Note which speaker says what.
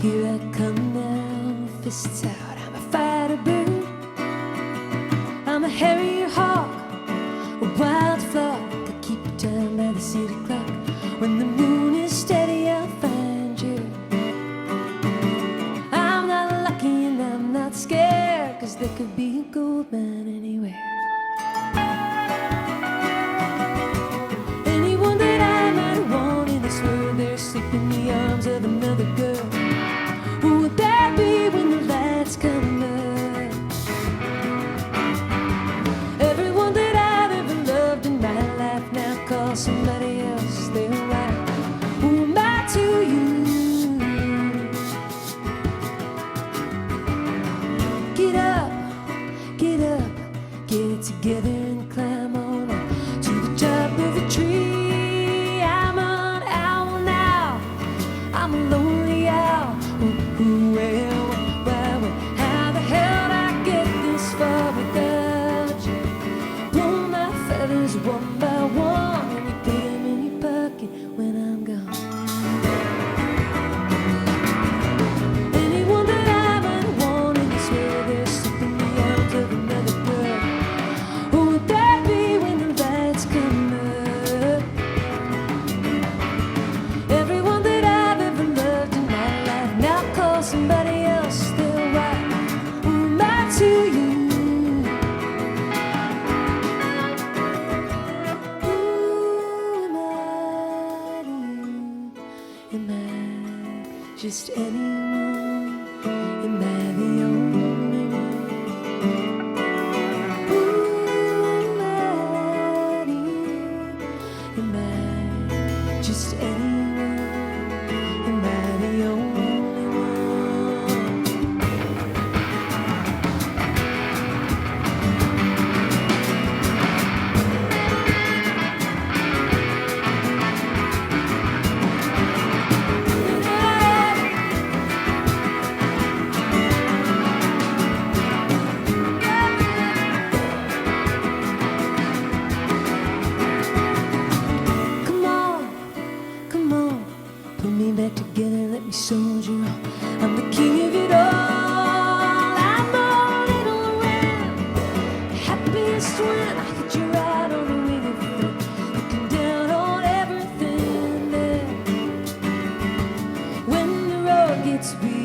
Speaker 1: Here I come now, fists out. I'm a fighter bird, I'm a harrier hawk, a wild flock. I keep time by the city clock. When the moon is steady, I'll find you. I'm not lucky and I'm not scared, 'cause there could be a gold mine anywhere. Anyone that I might want in this world, they're asleep in the arms of another girl. Who would that be when the lights come up? Everyone that I've ever loved in my life now calls somebody else their wife. Who am I to you? Get up, get up, get it together and climb on up to the top of a tree. I'm an owl now, I'm a lonely owl. Well, how the hell did I get this far without you? Blow my feathers one by one, and you put them in your pocket when I'm gone. Anyone that I might want in this world, they're stuck in the arms of another girl. Who would that be when the lights come up? Everyone that I've ever loved in my life now calls somebody else their wife. Who am I to you? Who am I to you? Am I just anyone? Am I the only one? Who am I to you? Am I just anyone? Am I the only one? Come on, come on, put me back together, let me soldier on. I'm the king of it all. I'm all little around, happiest when I hit you right on the wing of your foot, looking down on everything there. When the road gets weary,